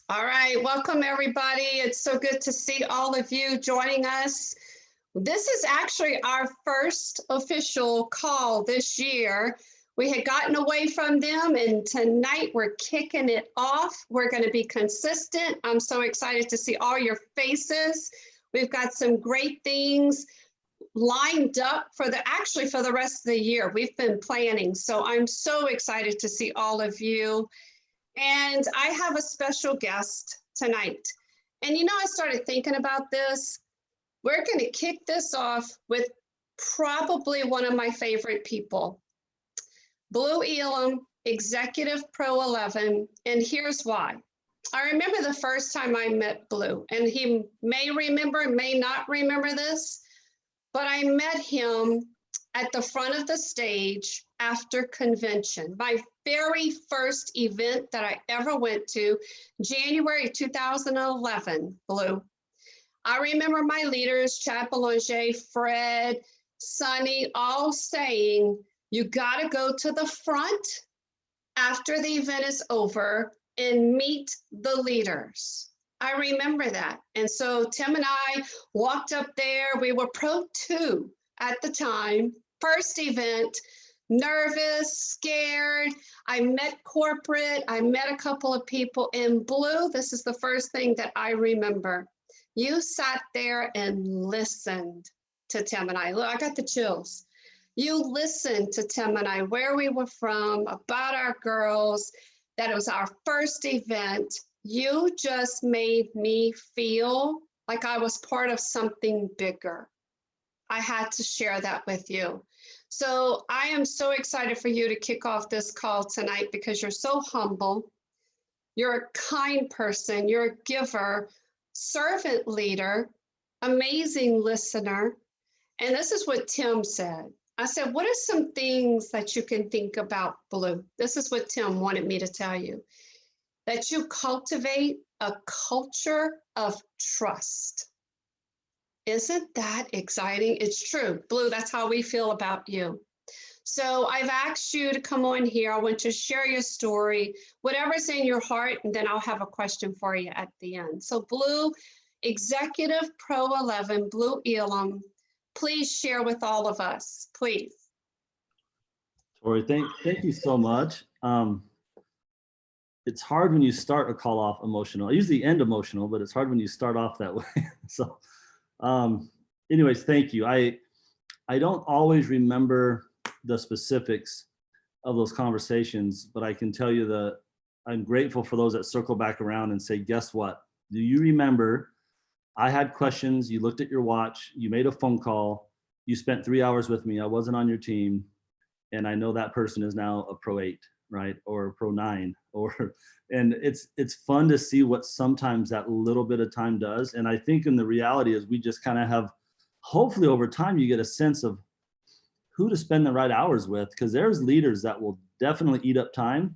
All right, welcome everybody. It's so good to see all of you joining us. This is actually our first official call this year. We had gotten away from them, and tonight we're kicking it off. We're going to be consistent. I'm so excited to see all your faces. We've got some great things lined up for the rest of the year. We've been planning, so I'm so excited to see all of you. And I have a special guest tonight. And I started thinking about this. We're going to kick this off with probably one of my favorite people, Blue Elam, Executive Pro 11. And here's why. I remember the first time I met Blue, and he may remember, may not remember this, but I met him at the front of the stage after convention. My very first event that I ever went to, January 2011, Blue. I remember my leaders, Chad Belanger, Fred, Sonny, all saying, you gotta go to the front after the event is over and meet the leaders. I remember that. And so Tim and I walked up there. We were Pro 2 at the time, first event, nervous, scared. I met corporate. I met a couple of people in Blue. This is the first thing that I remember. You sat there and listened to Tim and I. Look, I got the chills. You listened to Tim and I, where we were from, about our girls, that it was our first event. You just made me feel like I was part of something bigger. I had to share that with you. So I am so excited for you to kick off this call tonight because you're so humble. You're a kind person. You're a giver, servant leader, amazing listener. And this is what Tim said. I said, what are some things that you can think about, Blue? This is what Tim wanted me to tell you. That you cultivate a culture of trust. Isn't that exciting? It's true. Blue, that's how we feel about you. So I've asked you to come on here. I want you to share your story, whatever's in your heart, and then I'll have a question for you at the end. So Blue, Executive Pro 11, Blue Elam, please share with all of us, please. Tori, thank you so much. It's hard when you start a call off emotional. I usually end emotional, but it's hard when you start off that way. So anyways, thank you. I don't always remember the specifics of those conversations, but I can tell you that I'm grateful for those that circle back around and say, guess what? Do you remember I had questions, you looked at your watch, you made a phone call, you spent 3 hours with me, I wasn't on your team, and I know that person is now a Pro 8, right? Or a Pro 9, and it's fun to see what sometimes that little bit of time does. And I think in the reality is we just kind of have, hopefully over time, you get a sense of who to spend the right hours with, because there's leaders that will definitely eat up time,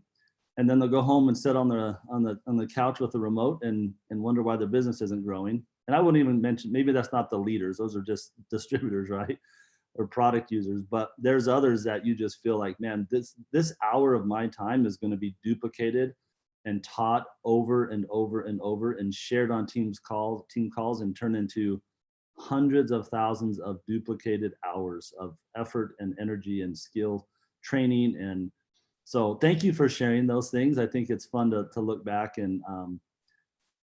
and then they'll go home and sit on the couch with the remote and wonder why their business isn't growing. And I wouldn't even mention, maybe that's not the leaders, those are just distributors, right? Or product users. But there's others that you just feel like, man, this hour of my time is going to be duplicated and taught over and over and over and shared on team calls and turn into hundreds of thousands of duplicated hours of effort and energy and skill training. And so thank you for sharing those things. I think it's fun to look back. And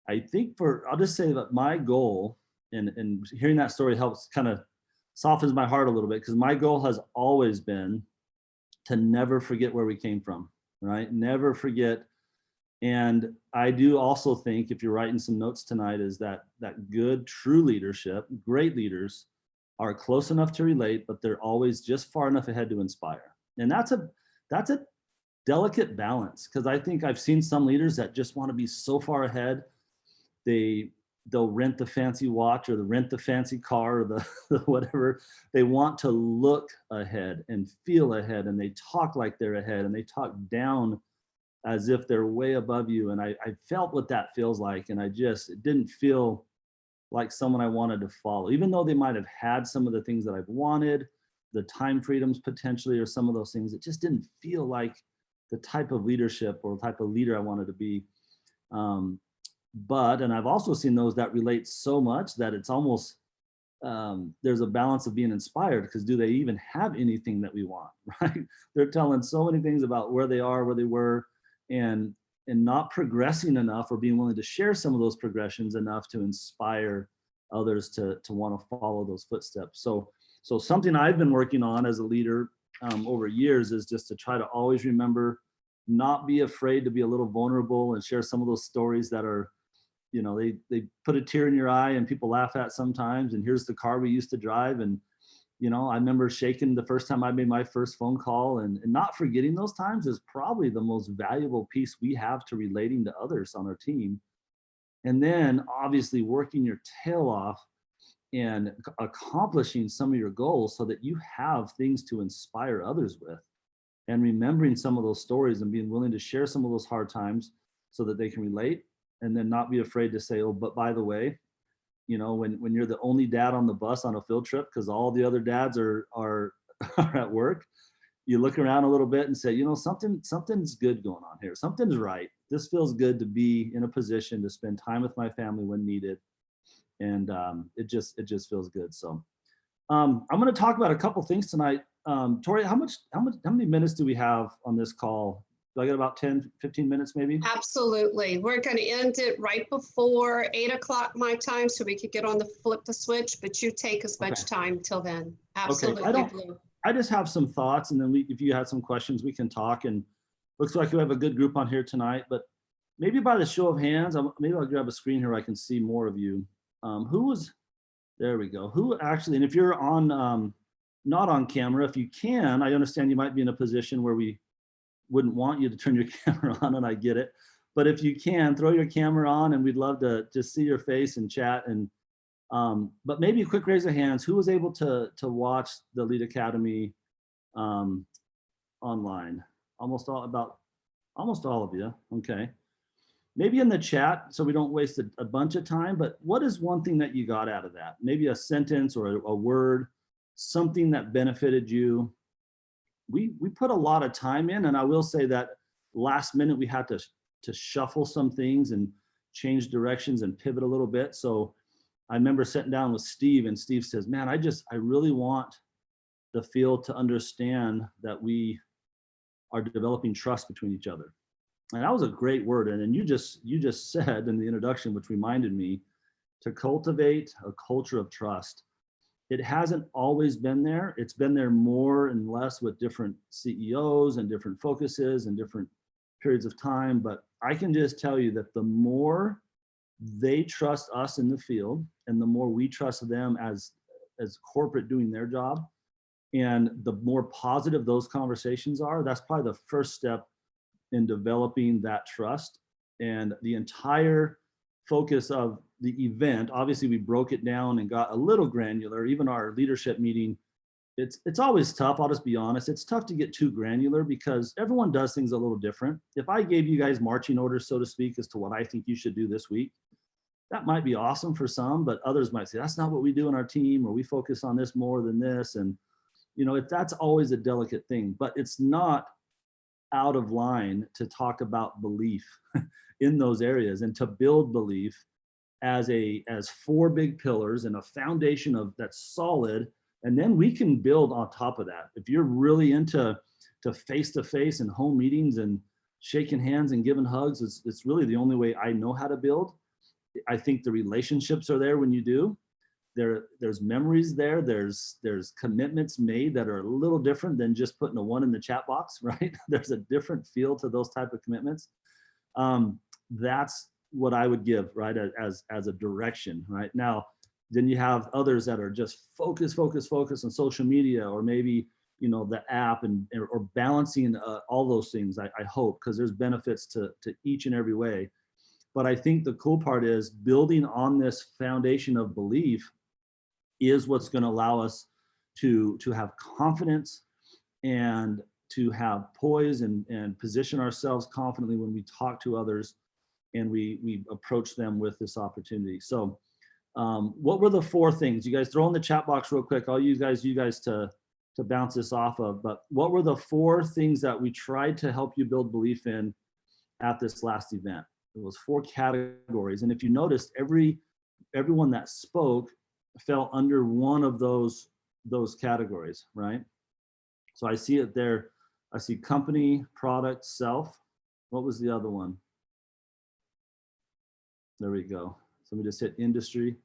I think I'll just say that my goal, and hearing that story helps kind of softens my heart a little bit, because my goal has always been to never forget where we came from, right? Never forget. And I do also think, if you're writing some notes tonight, is that good, true leadership, great leaders are close enough to relate, but they're always just far enough ahead to inspire. And that's a delicate balance, because I think I've seen some leaders that just want to be so far ahead. They'll rent the fancy watch or rent the fancy car or the whatever. They want to look ahead and feel ahead, and they talk like they're ahead, and they talk down as if they're way above you. And I felt what that feels like, and it didn't feel like someone I wanted to follow, even though they might have had some of the things that I've wanted, the time freedoms potentially, or some of those things. It just didn't feel like the type of leadership or type of leader I wanted to be. But, and I've also seen those that relate so much that it's almost, there's a balance of being inspired, because do they even have anything that we want, right? They're telling so many things about where they are, where they were, and not progressing enough, or being willing to share some of those progressions enough to inspire others to want to follow those footsteps. So something I've been working on as a leader over years is just to try to always remember, not be afraid to be a little vulnerable and share some of those stories that are, you know, they put a tear in your eye and people laugh at sometimes. And here's the car we used to drive. And, you know, I remember shaking the first time I made my first phone call, and not forgetting those times is probably the most valuable piece we have to relating to others on our team. And then obviously working your tail off and accomplishing some of your goals so that you have things to inspire others with, and remembering some of those stories and being willing to share some of those hard times so that they can relate, and then not be afraid to say, oh, but by the way, you know, when you're the only dad on the bus on a field trip because all the other dads are are at work, you look around a little bit and say, you know, something's good going on here. Something's right. This feels good to be in a position to spend time with my family when needed. And it just feels good. So I'm going to talk about a couple things tonight. Tori, how many minutes do we have on this call? Do I get about 10, 15 minutes maybe? Absolutely. We're going to end it right before 8 o'clock my time so we could get on the flip the switch, but you take as much time till then. Absolutely. Okay. Blue. I just have some thoughts, and then if you have some questions, we can talk. And looks like we have a good group on here tonight, but maybe by the show of hands, maybe I'll grab a screen here where I can see more of you. There we go. Who actually, and if you're on, not on camera, if you can, I understand you might be in a position where we wouldn't want you to turn your camera on, and I get it. But if you can, throw your camera on, and we'd love to just see your face and chat. And but maybe a quick raise of hands. Who was able to watch the Lead Academy online? Almost all of you. Okay. Maybe in the chat, so we don't waste a bunch of time, but what is one thing that you got out of that? Maybe a sentence or a word, something that benefited you. We put a lot of time in, and I will say that last minute we had to shuffle some things and change directions and pivot a little bit. So I remember sitting down with Steve, and Steve says, man, I really want the field to understand that we are developing trust between each other. And that was a great word. And then you just said in the introduction, which reminded me, to cultivate a culture of trust. It hasn't always been there. It's been there more and less with different CEOs and different focuses and different periods of time. But I can just tell you that the more they trust us in the field, and the more we trust them as corporate doing their job, and the more positive those conversations are, that's probably the first step in developing that trust. And the entire focus of the event, obviously we broke it down and got a little granular. Even our leadership meeting, it's always tough. I'll just be honest. It's tough to get too granular because everyone does things a little different. If I gave you guys marching orders, so to speak, as to what I think you should do this week, that might be awesome for some, but others might say, that's not what we do in our team, or we focus on this more than this. And, you know, that's always a delicate thing, but it's not out of line to talk about belief in those areas, and to build belief as 4 big pillars and a foundation of that's solid. And then we can build on top of that. If you're really into face-to-face and home meetings and shaking hands and giving hugs, it's really the only way I know how to build. I think the relationships are there when you do. There's memories there. There's commitments made that are a little different than just putting a 1 in the chat box, right? There's a different feel to those type of commitments. That's what I would give, right, as a direction, right? Now, then you have others that are just focus on social media, or maybe, you know, the app, or balancing all those things, I hope, because there's benefits to each and every way. But I think the cool part is building on this foundation of belief is what's going to allow us to have confidence and to have poise and position ourselves confidently when we talk to others and we approach them with this opportunity. So what were the 4 things? You guys throw in the chat box real quick. I'll use you guys to bounce this off of. But what were the 4 things that we tried to help you build belief in at this last event? it was 4 categories. And if you noticed, everyone that spoke fell under one of those categories, right? So I see it there. I see company, product, self. What was the other one? There we go. So we just hit industry.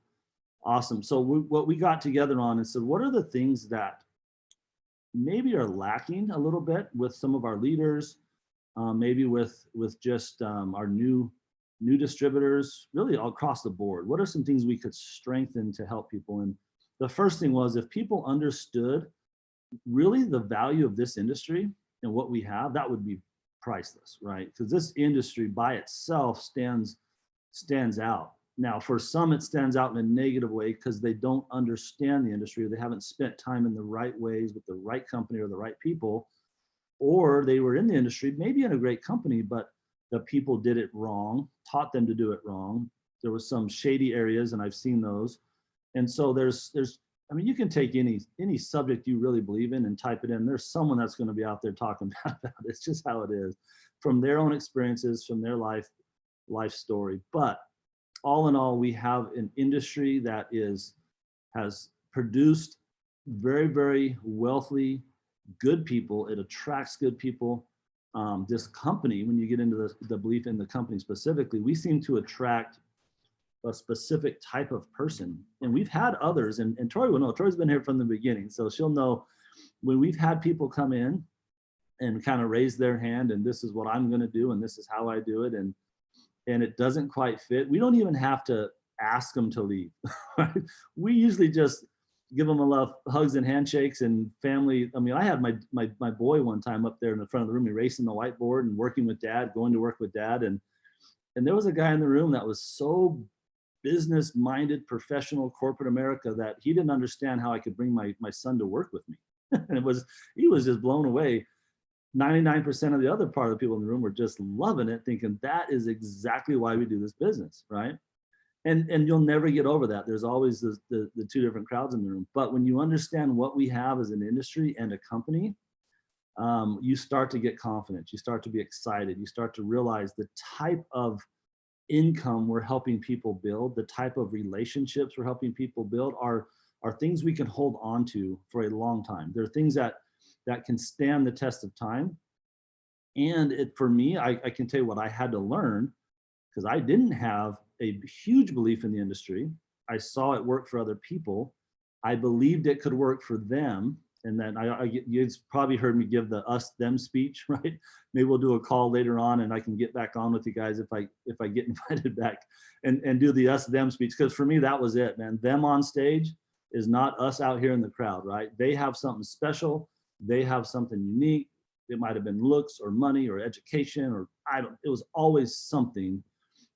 Awesome. So what we got together on and said, what are the things that maybe are lacking a little bit with some of our leaders, maybe with just our new distributors, really all across the board. What are some things we could strengthen to help people? And the first thing was, if people understood really the value of this industry and what we have, that would be priceless, right? Because this industry by itself stands out. Now, for some, it stands out in a negative way because they don't understand the industry, or they haven't spent time in the right ways with the right company or the right people, or they were in the industry, maybe in a great company, but the people did it wrong, taught them to do it wrong. There was some shady areas, and I've seen those. And so there's, I mean, you can take any subject you really believe in and type it in. There's someone that's going to be out there talking about it. It's just how it is, from their own experiences, from their life story. But all in all, we have an industry that has produced very, very wealthy, good people. It attracts good people. This company, when you get into the belief in the company specifically, we seem to attract a specific type of person. And we've had others, and Tori will know. Tori's been here from the beginning, so she'll know when we've had people come in and kind of raise their hand, and this is what I'm going to do, and this is how I do it, and it doesn't quite fit. We don't even have to ask them to leave. Right? We usually just give them a lot of hugs and handshakes and family. I mean, I had my boy one time up there in the front of the room, erasing the whiteboard and working with dad, going to work with dad. And there was a guy in the room that was so business-minded, professional, corporate America, that he didn't understand how I could bring my son to work with me. And he was just blown away. 99% of the other part of the people in the room were just loving it, thinking that is exactly why we do this business, right? And you'll never get over that. There's always the two different crowds in the room. But when you understand what we have as an industry and a company, you start to get confidence. You start to be excited. You start to realize the type of income we're helping people build, the type of relationships we're helping people build are things we can hold on to for a long time. They're things that can stand the test of time. And for me, I can tell you what I had to learn, because I didn't have a huge belief in the industry. I saw it work for other people. I believed it could work for them. And then you've probably heard me give the us them speech, right? Maybe we'll do a call later on and I can get back on with you guys if I get invited back and do the us them speech. Because for me, that was it, man. Them on stage is not us out here in the crowd, right? They have something special. They have something unique. It might have been looks or money or education, or it was always something.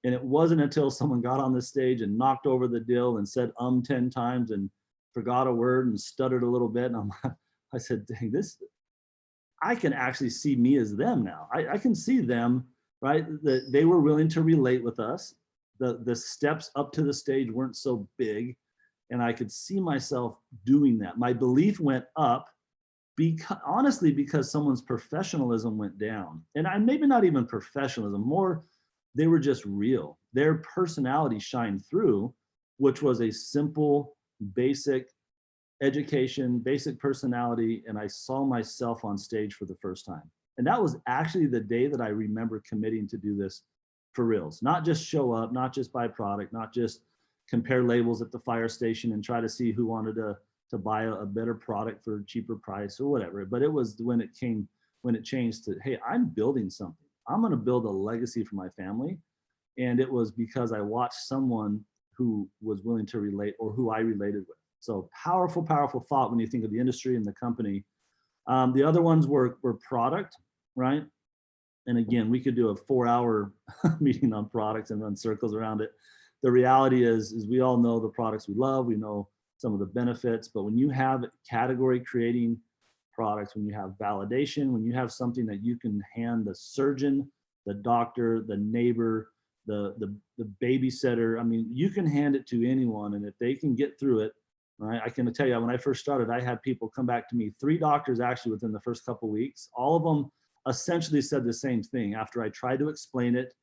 And it wasn't until someone got on the stage and knocked over the dill and said 10 times and forgot a word and stuttered a little bit. And I said, dang, I can actually see me as them now. I can see them, right? That they were willing to relate with us. The steps up to the stage weren't so big. And I could see myself doing that. My belief went up honestly, because someone's professionalism went down. And maybe not even professionalism, more they were just real. Their personality shined through, which was a simple, basic education, basic personality. And I saw myself on stage for the first time. And that was actually the day that I remember committing to do this for reals. Not just show up, not just buy product, not just compare labels at the fire station and try to see who wanted to buy a better product for a cheaper price or whatever. But it was when it changed to, hey, I'm building something. I'm going to build a legacy for my family. And it was because I watched someone who was willing to relate, or who I related with. So powerful, powerful thought when you think of the industry and the company. The other ones were product, right? And again, we could do a 4-hour meeting on products and run circles around it. The reality is we all know the products we love. We know some of the benefits, but when you have category creating products, when you have validation, when you have something that you can hand the surgeon, the doctor, the neighbor, the babysitter, I mean, you can hand it to anyone, and if they can get through it, right? I can tell you, when I first started, I had people come back to me, 3 doctors actually within the first couple of weeks. All of them essentially said the same thing after I tried to explain it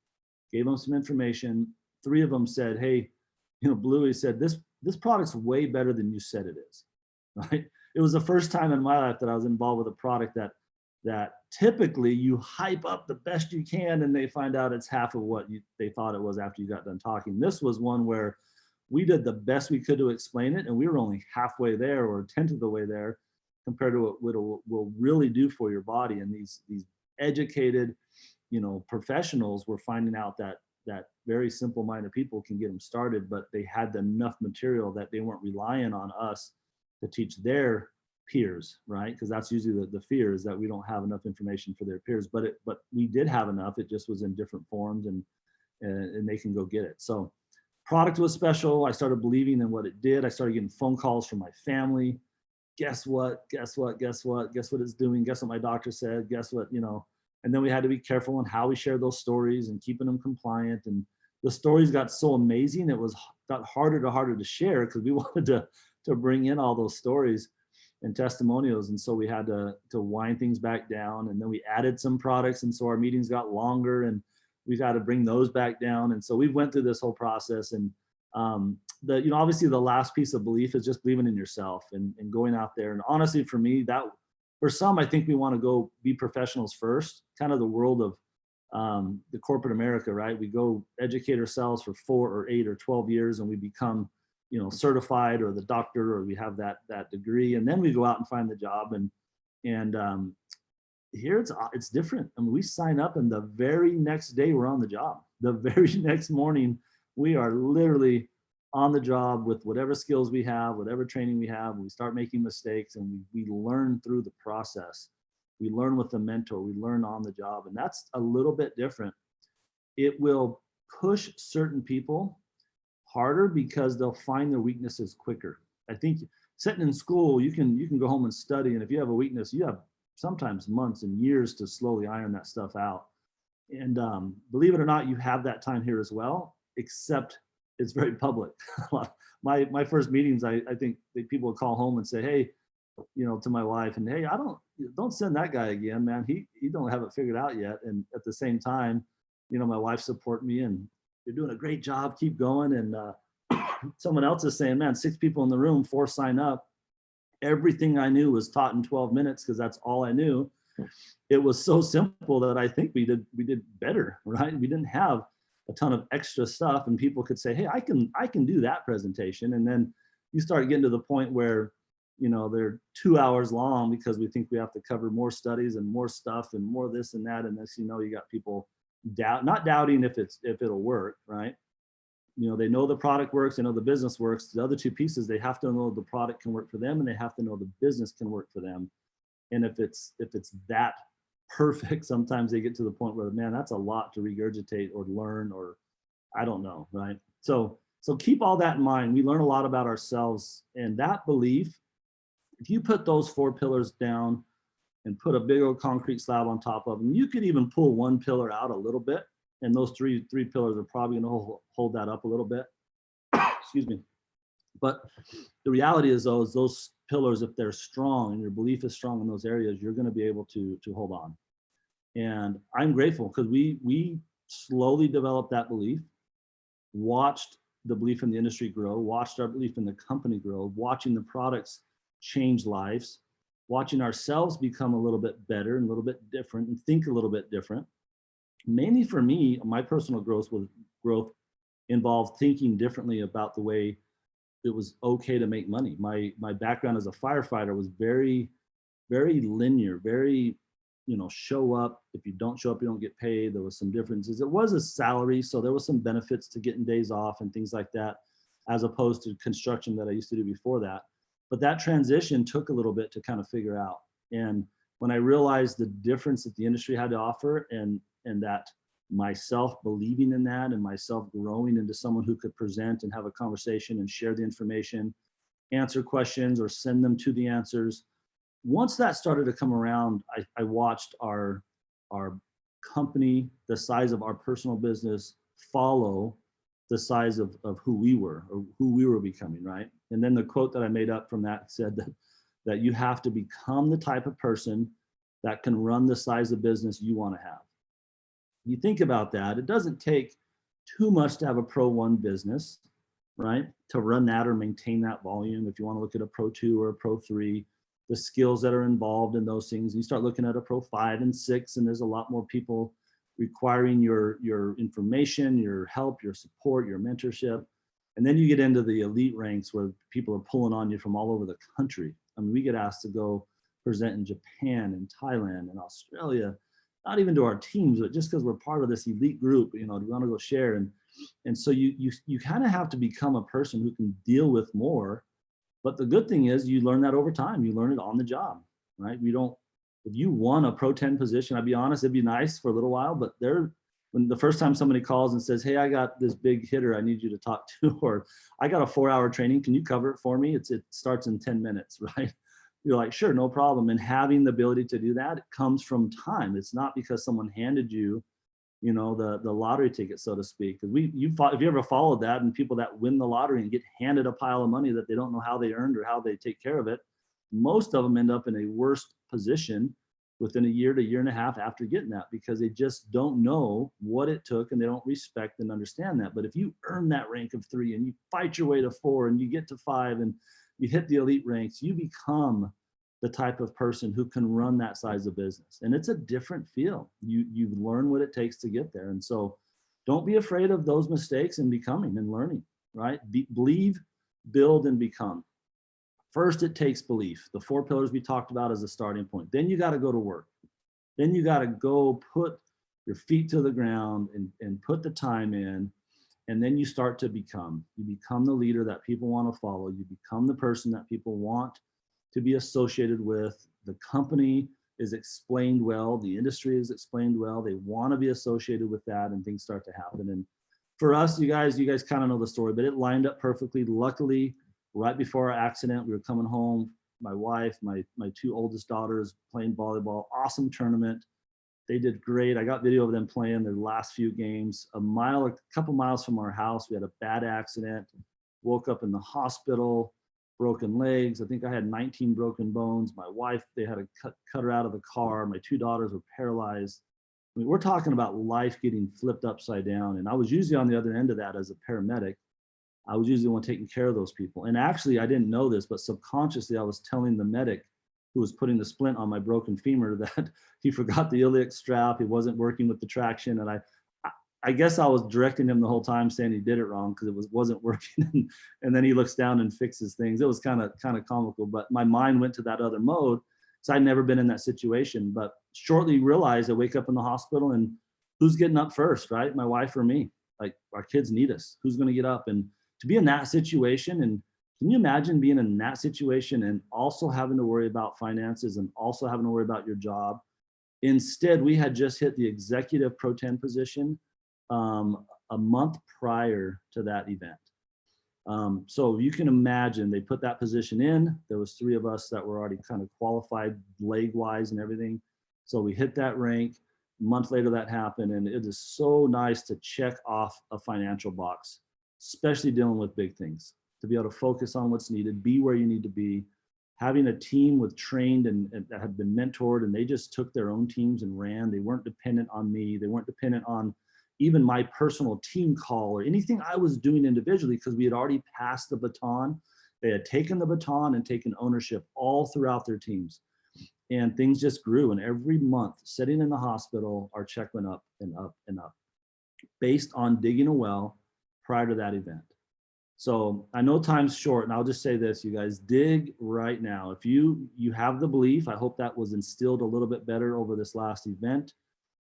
gave them some information. 3 of them said, hey, Bluey said, this product's way better than you said it is, right? It was the first time in my life that I was involved with a product that typically you hype up the best you can and they find out it's half of what they thought it was after you got done talking. This was one where we did the best we could to explain it, and we were only halfway there or a tenth of the way there compared to what it will really do for your body. And these educated, professionals were finding out that very simple-minded people can get them started, but they had enough material that they weren't relying on us to teach their peers, right? Because that's usually the fear, is that we don't have enough information for their peers, but we did have enough. It just was in different forms, and they can go get it. So product was special. I started believing in what it did. I started getting phone calls from my family. Guess what? Guess what? Guess what? Guess what it's doing? Guess what my doctor said? Guess what? And then we had to be careful on how we share those stories and keeping them compliant. And the stories got so amazing, it got harder to share because we wanted to bring in all those stories and testimonials. And so we had to wind things back down. And then we added some products. And so our meetings got longer, and we've got to bring those back down. And so we went through this whole process. And obviously the last piece of belief is just believing in yourself and going out there. And honestly, for me, for some, I think we want to go be professionals first, kind of the world of the corporate America, right? We go educate ourselves for 4 or 8 or 12 years, and we become, certified, or the doctor, or we have that degree, and then we go out and find the job. And here it's different. I mean, we sign up, and the very next day we're on the job. The very next morning, we are literally on the job with whatever skills we have, whatever training we have. We start making mistakes, and we learn through the process. We learn with the mentor, we learn on the job, and that's a little bit different. It will push certain people harder because they'll find their weaknesses quicker. I think sitting in school, you can go home and study, and if you have a weakness, you have sometimes months and years to slowly iron that stuff out. And believe it or not, you have that time here as well, except it's very public. My first meetings, I think people would call home and say, hey, to my wife, and hey, don't send that guy again, man. He don't have it figured out yet. And at the same time, my wife support me, and you're doing a great job, keep going. And someone else is saying, man, 6 people in the room, 4 sign up. Everything I knew was taught in 12 minutes because that's all I knew. It was so simple that I think we did better, right? We didn't have a ton of extra stuff, and people could say, hey, I can do that presentation. And then you start getting to the point where, they're 2 hours long because we think we have to cover more studies and more stuff and more this and that. And this, you got people not doubting if it'll work, right? They know the product works, they know the business works. The other 2 pieces, they have to know the product can work for them, and they have to know the business can work for them. And if it's that perfect, sometimes they get to the point where, man, that's a lot to regurgitate or learn, or I don't know, right? So keep all that in mind. We learn a lot about ourselves, and that belief, if you put those 4 pillars down and put a big old concrete slab on top of them, you could even pull 1 pillar out a little bit, and those three pillars are probably going to hold that up a little bit. Excuse me. But the reality is, those pillars, if they're strong and your belief is strong in those areas, you're going to be able to hold on. And I'm grateful because we slowly developed that belief, watched the belief in the industry grow, watched our belief in the company grow, watching the products change lives, watching ourselves become a little bit better and a little bit different and think a little bit different. Mainly for me, my personal growth involved thinking differently about the way it was okay to make money. My background as a firefighter was very, very linear, very, show up. If you don't show up, you don't get paid. There was some differences. It was a salary, so there was some benefits to getting days off and things like that, as opposed to construction that I used to do before that. But that transition took a little bit to kind of figure out. And when I realized the difference that the industry had to offer, and that myself believing in that, and myself growing into someone who could present and have a conversation and share the information, answer questions or send them to the answers. Once that started to come around, I watched our company, the size of our personal business, follow the size of who we were, or who we were becoming, right? And then the quote that I made up from that said that you have to become the type of person that can run the size of business you want to have. You think about that, it doesn't take too much to have a Pro 1 business, right? To run that or maintain that volume. If you want to look at a Pro 2 or a Pro 3, the skills that are involved in those things, you start looking at a Pro 5 and 6, and there's a lot more people requiring your information, your help, your support, your mentorship. And then you get into the elite ranks where people are pulling on you from all over the country. I mean, we get asked to go present in Japan and Thailand and Australia, not even to our teams, but just because we're part of this elite group, you know, we want to go share. And so you kind of have to become a person who can deal with more. But the good thing is you learn that over time. You learn it on the job, right? We don't, if you won a Pro 10 position, I'll be honest, it'd be nice for a little while, but when the first time somebody calls and says, hey, I got this big hitter I need you to talk to, or I got a 4-hour training, can you cover it for me? It starts in 10 minutes, right? You're like, sure, no problem. And having the ability to do that, it comes from time. It's not because someone handed you, you know, the lottery ticket, so to speak. Because if you ever followed that, and people that win the lottery and get handed a pile of money that they don't know how they earned or how they take care of it, most of them end up in a worse position within a year to year and a half after getting that, because they just don't know what it took and they don't respect and understand that. But if you earn that rank of 3 and you fight your way to 4 and you get to 5 and you hit the elite ranks, you become the type of person who can run that size of business. And it's a different feel. You learn what it takes to get there. And so don't be afraid of those mistakes and becoming and learning, right? Believe, build, and become. First, it takes belief. The 4 pillars we talked about as a starting point. Then you got to go to work. Then you got to go put your feet to the ground and put the time in. And then you start to become. You become the leader that people want to follow. You become the person that people want to be associated with. The company is explained well. The industry is explained well. They want to be associated with that, and things start to happen. And for us, you guys kind of know the story, but it lined up perfectly. Luckily, right before our accident, we were coming home. My wife, my 2 oldest daughters playing volleyball, awesome tournament. They did great. I got video of them playing their last few games. A couple miles from our house, we had a bad accident. Woke up in the hospital, broken legs. I think I had 19 broken bones. My wife, they had to cut her out of the car. My 2 daughters were paralyzed. I mean, we're talking about life getting flipped upside down. And I was usually on the other end of that as a paramedic. I was usually the one taking care of those people. And actually, I didn't know this, but subconsciously, I was telling the medic who was putting the splint on my broken femur that he forgot the iliac strap. He wasn't working with the traction. And I guess I was directing him the whole time, saying he did it wrong because it wasn't working. And then he looks down and fixes things. It was kind of comical, but my mind went to that other mode because I'd never been in that situation. But shortly realized I wake up in the hospital and who's getting up first, right? My wife or me? Like, our kids need us. Who's going to get up? And to be in that situation, and can you imagine being in that situation and also having to worry about finances and also having to worry about your job? Instead, we had just hit the executive Pro 10 position a month prior to that event. So you can imagine they put that position in. There was 3 of us that were already kind of qualified leg wise and everything. So we hit that rank. A month later that happened, and it is so nice to check off a financial box, especially dealing with big things, to be able to focus on what's needed, be where you need to be, having a team with trained and that had been mentored, and they just took their own teams and ran. They weren't dependent on me. They weren't dependent on even my personal team call or anything I was doing individually, because we had already passed the baton. They had taken the baton and taken ownership all throughout their teams. And things just grew. And every month, sitting in the hospital, our check went up and up and up based on digging a well prior to that event. So I know time's short, and I'll just say this, you guys, dig right now. If you have the belief, I hope that was instilled a little bit better over this last event.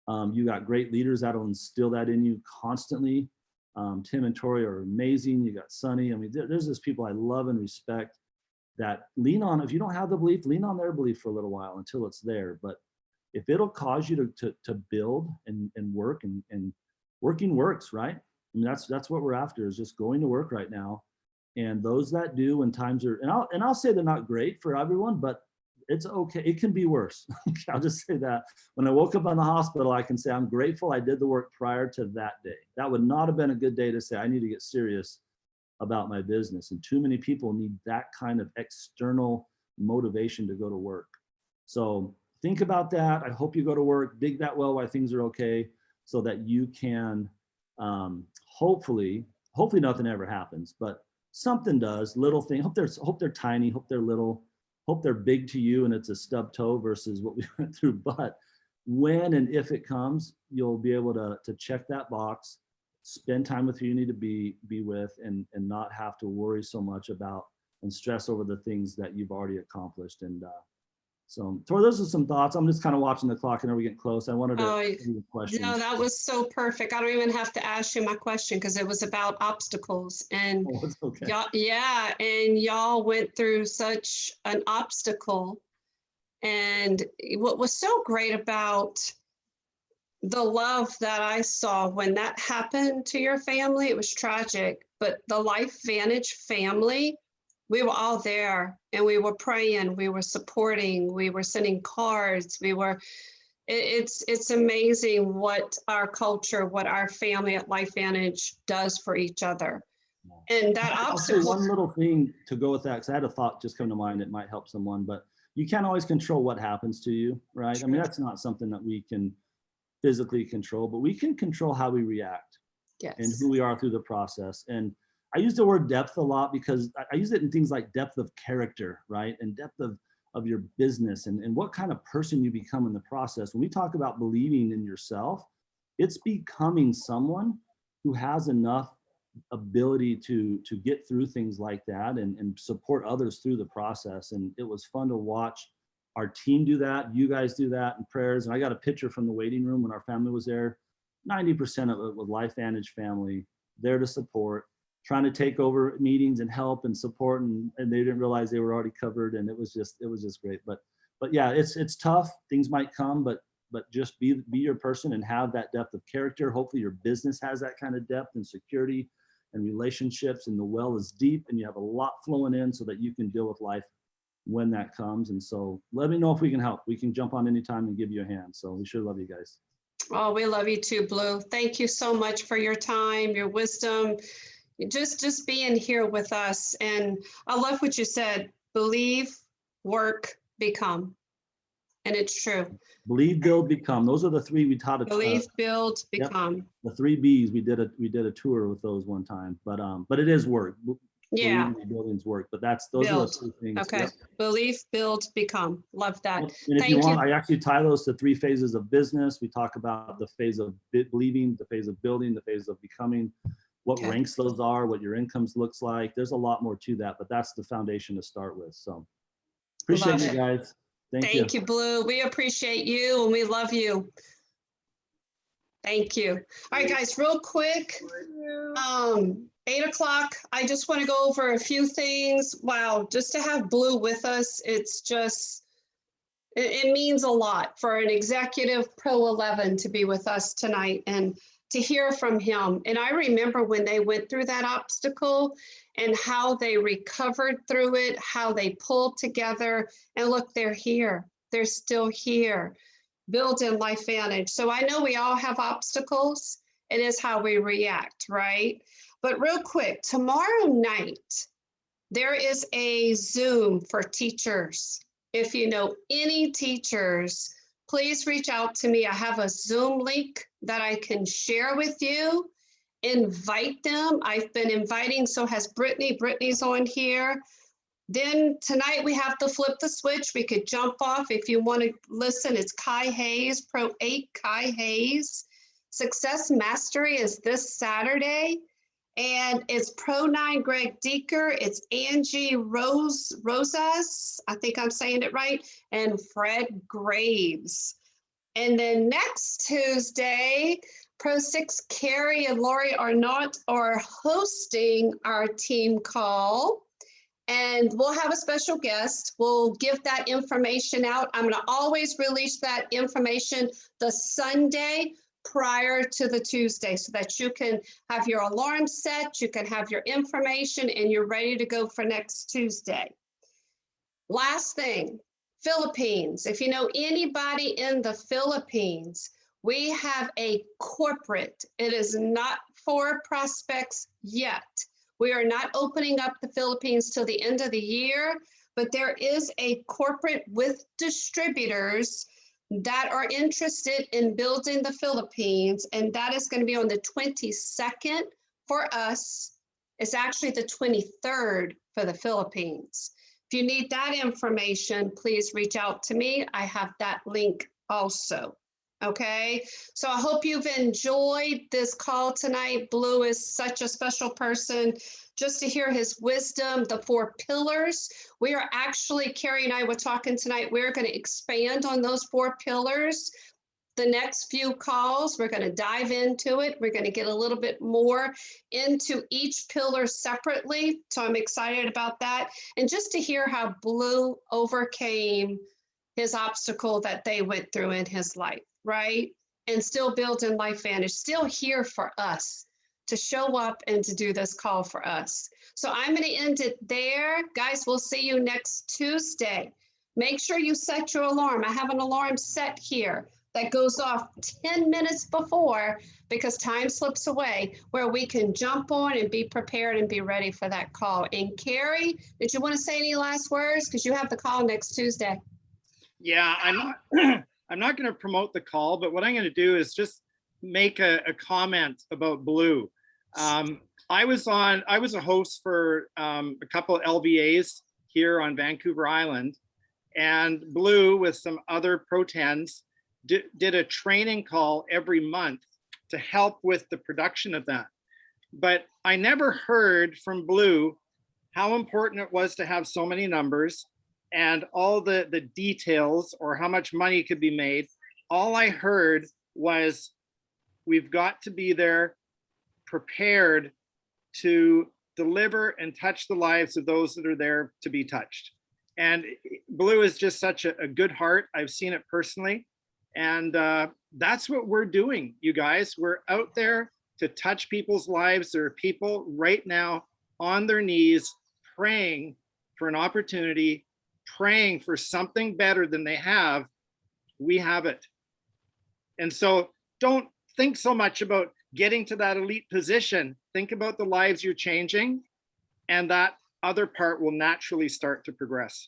You got great leaders that'll instill that in you constantly. Tim and Tori are amazing. You got Sonny. I mean, there's just people I love and respect that lean on. If you don't have the belief, lean on their belief for a little while until it's there. But if it'll cause you to build and work, and working works, right? I mean, that's what we're after, is just going to work right now. And those that do, when times are, and I'll say they're not great for everyone, but it's okay. It can be worse. I'll just say that. When I woke up in the hospital, I can say I'm grateful I did the work prior to that day. That would not have been a good day to say I need to get serious about my business. And too many people need that kind of external motivation to go to work. So think about that. I hope you go to work, dig that well while things are okay. so that you can hopefully nothing ever happens, but something does, little thing. Hope they're tiny, hope they're little, hope they're big to you and it's a stub toe versus what we went through. But when and if it comes, you'll be able to check that box, spend time with who you need to be with, and not have to worry so much about and stress over the things that you've already accomplished. And so Tori, those are some thoughts. I'm just kind of watching the clock. I know we're getting close. I wanted to ask you questions. No, that was so perfect. I don't even have to ask you my question because it was about obstacles. And Oh, it's okay. yeah, and y'all went through such an obstacle. And what was so great about the love that I saw when that happened to your family, it was tragic, but the LifeVantage family, we were all there and we were praying, we were supporting, we were sending cards, it's amazing what our culture, what our family at LifeVantage does for each other. And that I'll say obstacle. one little thing to go with that, because I had a thought just come to mind that might help someone, but you can't always control what happens to you, right? I mean, that's not something that we can physically control, but we can control how we react. Yes. And who we are through the process. And I use the word depth a lot because I use it in things like depth of character, right? And depth of your business and what kind of person you become in the process. When we talk about believing in yourself, it's becoming someone who has enough ability to get through things like that and support others through the process. And it was fun to watch our team do that. You guys do that in prayers. And I got a picture from the waiting room when our family was there. 90% of it was LifeVantage family there to support, trying to take over meetings and help and support, and they didn't realize they were already covered, and it was just great. But yeah, it's tough. Things might come, but just be your person and have that depth of character. Hopefully your business has that kind of depth and security and relationships, and the well is deep and you have a lot flowing in so that you can deal with life when that comes. And so let me know if we can help. We can jump on anytime and give you a hand. So we sure love you guys. Oh, we love you too, Blue. Thank you so much for your time, your wisdom, just being here with us. And I love what you said, believe, work, become. And it's true. Believe, build, become. Those are the three we taught. Believe, build, become. Yep, the 3 B's. We did a tour with those one time, but it is work. Yeah. Buildings work, but those are the 2 things. Okay. Yep. Believe, build, become. Love that. And if you want, I actually tie those to 3 phases of business. We talk about the phase of believing, the phase of building, the phase of becoming, what ranks those are, what your incomes looks like. There's a lot more to that, but that's the foundation to start with. So appreciate you guys. Thank you, Blue. We appreciate you and we love you. Thank you. All right, guys, real quick. 8 o'clock. I just want to go over a few things. Wow, just to have Blue with us, it's just, it means a lot for an executive Pro 11 to be with us tonight and to hear from him. And I remember when they went through that obstacle and how they recovered through it, how they pulled together, and look, they're here. They're still here, building LifeVantage. So I know we all have obstacles. It is how we react, right? But real quick, tomorrow night, there is a Zoom for teachers. If you know any teachers, please reach out to me. I have a Zoom link that I can share with you. Invite them. I've been inviting, so has Brittany. Brittany's on here. Then tonight we have to flip the switch. We could jump off if you want to listen. It's Kai Hayes, Pro 8 Kai Hayes. Success Mastery is this Saturday. And it's Pro 9 Greg Deeker. It's Angie Rosas. I think I'm saying it right. And Fred Graves. And then next Tuesday, Pro 6 Carrie and Lori Arnott are hosting our team call. And we'll have a special guest. We'll give that information out. I'm going to always release that information the Sunday prior to the Tuesday so that you can have your alarm set, you can have your information, and you're ready to go for next Tuesday. Last thing, Philippines. If you know anybody in the Philippines, we have a corporate. It is not for prospects yet. We are not opening up the Philippines till the end of the year, but there is a corporate with distributors that are interested in building the Philippines, and that is going to be on the 22nd for us. It's actually the 23rd for the Philippines. If you need that information, please reach out to me. I have that link also. Okay, so I hope you've enjoyed this call tonight. Blue is such a special person. Just to hear his wisdom, the 4 pillars. We are actually, Carrie and I were talking tonight, we're going to expand on those 4 pillars. The next few calls, we're going to dive into it. We're going to get a little bit more into each pillar separately. So I'm excited about that. And just to hear how Blue overcame his obstacle that they went through in his life, right? And still building Life Vantage, still here for us to show up and to do this call for us. So I'm going to end it there. Guys, we'll see you next Tuesday. Make sure you set your alarm. I have an alarm set here that goes off 10 minutes before, because time slips away, where we can jump on and be prepared and be ready for that call. And Carrie, did you want to say any last words? Because you have the call next Tuesday. Yeah, I'm not going to promote the call, but what I'm going to do is just make a comment about Blue. I was a host for a couple of LVAs here on Vancouver Island, and Blue with some other Pro 10s did a training call every month to help with the production of that. But I never heard from Blue how important it was to have so many numbers and all the details, or how much money could be made. All I heard was, we've got to be there prepared to deliver and touch the lives of those that are there to be touched. And Blue is just such a good heart. I've seen it personally. And that's what we're doing, you guys. We're out there to touch people's lives. There are people right now on their knees praying for an opportunity, praying for something better than they have. We have it. And so don't think so much about getting to that elite position. Think about the lives you're changing, and that other part will naturally start to progress.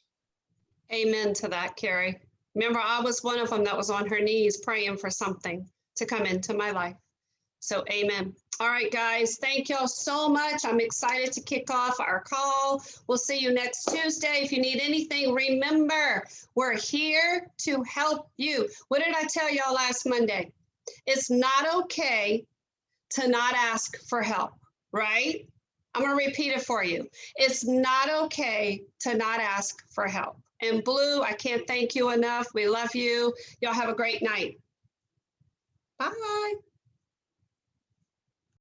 Amen to that, Carrie. Remember, I was one of them that was on her knees praying for something to come into my life. So amen. All right, guys, thank y'all so much. I'm excited to kick off our call. We'll see you next Tuesday. If you need anything, remember, we're here to help you. What did I tell y'all last Monday? It's not okay to not ask for help, right? I'm going to repeat it for you. It's not okay to not ask for help. And Blue, I can't thank you enough. We love you. Y'all have a great night. Bye.